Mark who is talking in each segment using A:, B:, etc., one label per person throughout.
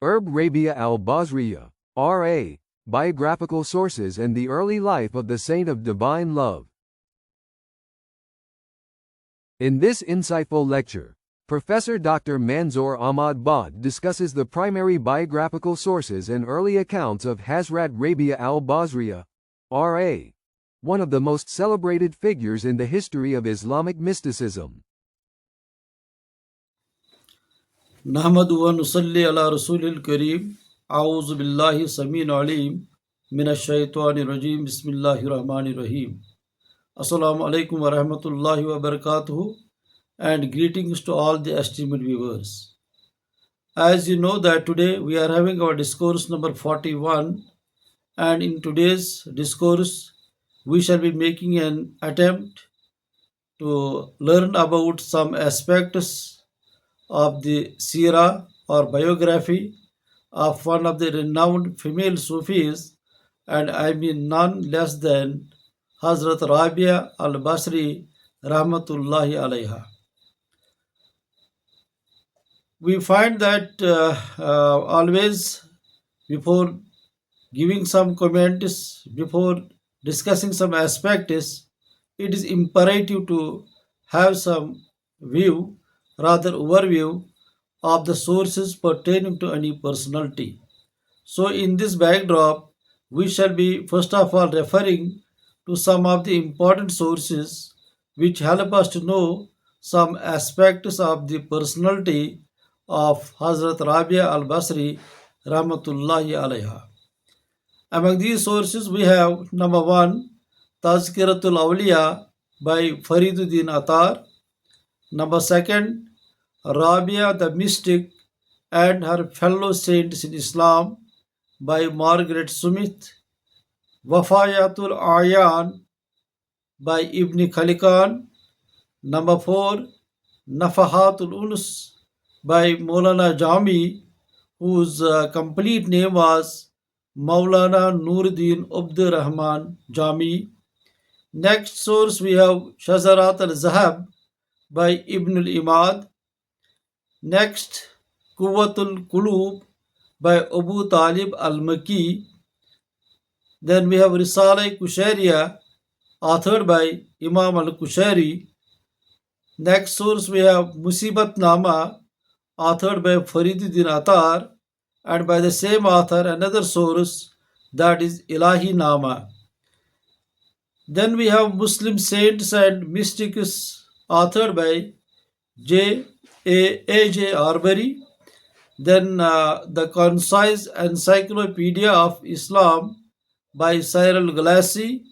A: Rabi'ah Al-Basriya, R.A., Biographical Sources and the Early Life of the Saint of Divine Love. In this insightful lecture, Professor Dr. Manzoor Ahmad Bad discusses the primary biographical sources and early accounts of Hazrat Rabi'ah al-Basriya, R.A., one of the most celebrated figures in the history of Islamic mysticism.
B: नहमदु व नुसल्ली अला रसूलिल करीम आऊज़ु बिल्लाहि समीन अलीम मिनश शैतानिर रजीम बिस्मिल्लाहिर रहमानिर रहीम अस्सलामु अलैकुम व रहमतुल्लाहि व बरकातुहू and greetings to all the esteemed viewers. As you know that today we are having our discourse number 41, and in today's discourse we shall be making an attempt to learn about some aspects of the seerah or biography of one of the renowned female Sufis, and I mean none less than Hazrat Rabi'ah al-Basri rahmatullahi alayha. We find that always before giving some comments, before discussing some aspects, it is imperative to have some view, rather overview of the sources pertaining to any personality. So in this backdrop, we shall be first of all referring to some of the important sources which help us to know some aspects of the personality of Hazrat Rabi'ah al-Basri rahmatullahi alayha. Among these sources we have number 1, Tazkiratul Awliya by Fariduddin Attar. Number 2, Rabi'ah the Mystic and her fellow saints in Islam by Margaret Smith. Wafayatul Ayan by Ibn Khalikan. Number 4, Nafahatul Unus by Maulana Jami, whose complete name was Maulana Nuruddin Abdur Rahman Jami. Next source we have Shazarat al-Zahab by Ibn al-Imad. Next, Quwwatul Qulub by Abu Talib al-Makki. Then we have Risala Kushairiya, authored by Imam al-Kushairi. Next source we have Musibat Nama, authored by Fariduddin Attar, and by the same author another source, that is Ilahi Nama. Then we have Muslim Saints and Mystics, authored by A.J. Arbery. Then the Concise Encyclopedia of Islam by Cyril Galassi.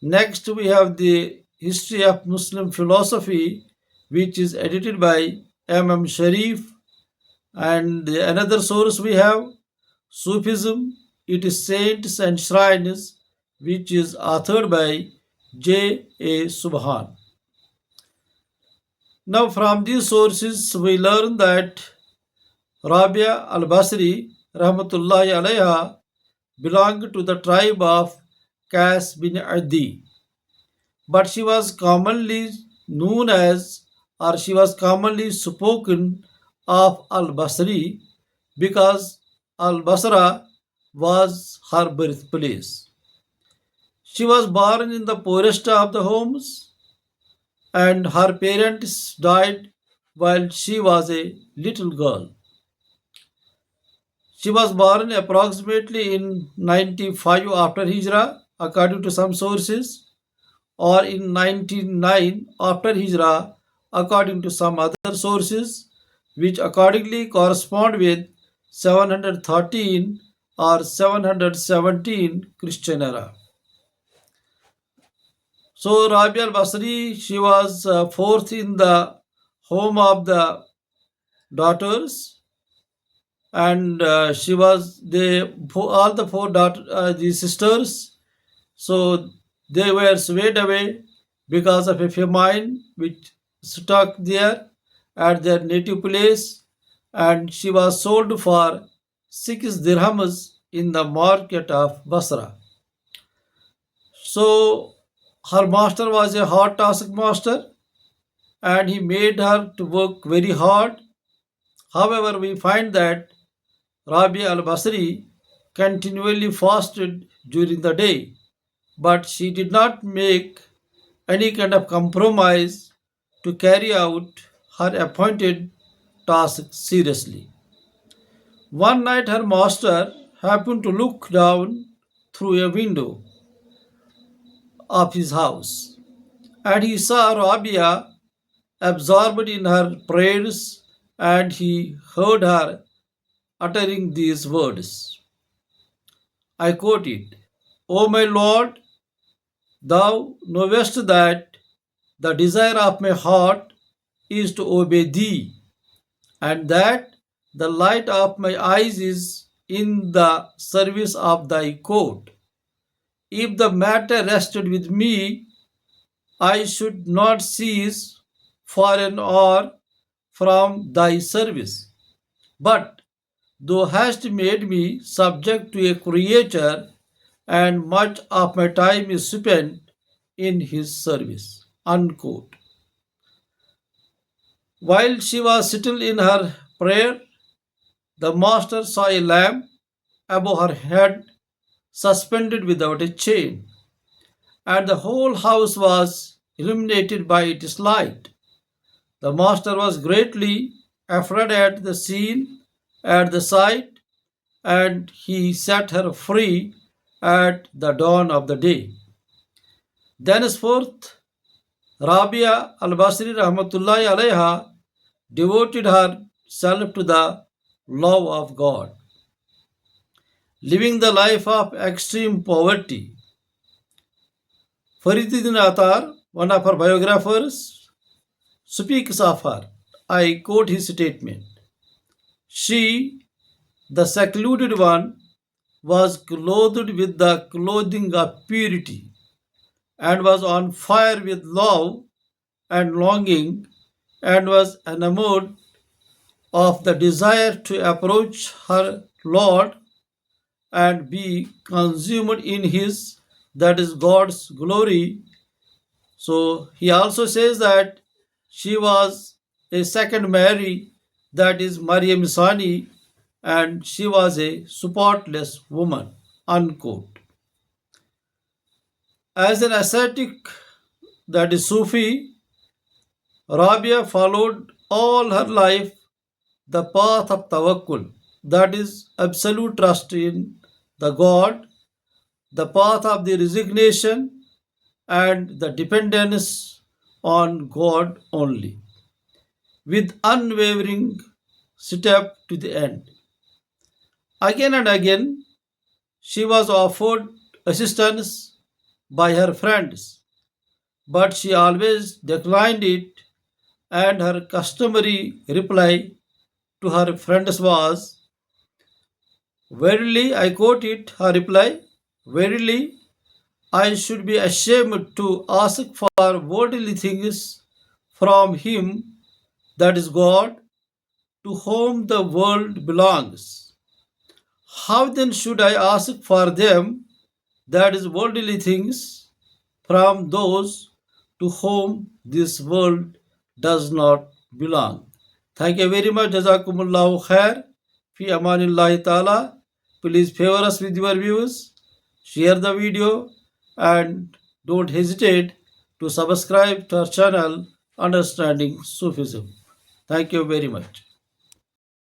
B: Next we have the History of Muslim Philosophy, which is edited by M.M. Sharif. And another source we have Sufism, its Saints and Shrines, which is authored by J.A. Subhan. Now from these sources we learn that Rabi'ah al-Basri rahmatullahi alayha belonged to the tribe of Qais bin Adi, but she was commonly known as, or she was commonly spoken of Al-Basri because Al-Basra was her birthplace. She was born in the poorest of the homes, and her parents died while she was a little girl. She was born approximately in 95 after Hijrah, according to some sources, or in 99 after Hijrah, according to some other sources, which accordingly correspond with 713 or 717 Christian era. So Rabi'ah al-Basri, she was fourth in the home of the daughters, and she was all the four the sisters. So they were swayed away because of a famine which struck there at their native place, and she was sold for 6 dirhams in the market of Basra. So her master was a hard taskmaster, and he made her to work very hard. However, we find that Rabi Al-Basri continually fasted during the day, but she did not make any kind of compromise to carry out her appointed task seriously. One night her master happened to look down through a window of his house, and he saw Rabia absorbed in her prayers, and he heard her uttering these words. I quote it: O my Lord, thou knowest that the desire of my heart is to obey thee, and that the light of my eyes is in the service of thy court. If the matter rested with me, I should not cease for an hour from thy service. But thou hast made me subject to a creature, and much of my time is spent in his service. Unquote. While she was still in her prayer, the master saw a lamp above her head, suspended without a chain, and the whole house was illuminated by its light. The master was greatly afraid at the scene, at the sight, and he set her free at the dawn of the day. Thenceforth, Rabia al-Basri rahmatullahi alayha devoted herself to the love of God, living the life of extreme poverty. Fariduddin Attar, one of her biographers, speaks of her. I quote his statement. She, the secluded one, was clothed with the clothing of purity, and was on fire with love and longing, and was enamored of the desire to approach her Lord and be consumed in his, that is God's glory. So he also says that she was a second Mary, that is Maryam Sani, and she was a spotless woman. Unquote. As an ascetic, that is Sufi, Rabia followed all her life the path of tawakkul, that is absolute trust in the God, the path of the resignation and the dependence on God only, with unwavering step to the end. Again and again, she was offered assistance by her friends, but she always declined it, and her customary reply to her friends was, Verily, I quote it, her reply, Verily, I should be ashamed to ask for worldly things from him, that is God, to whom the world belongs. How then should I ask for them, that is worldly things, from those to whom this world does not belong? Thank you very much. Jazakumullahu khair. Fi amanillahi ta'ala. Please favor us with your views, share the video, and don't hesitate to subscribe to our channel Understanding Sufism. Thank you very much.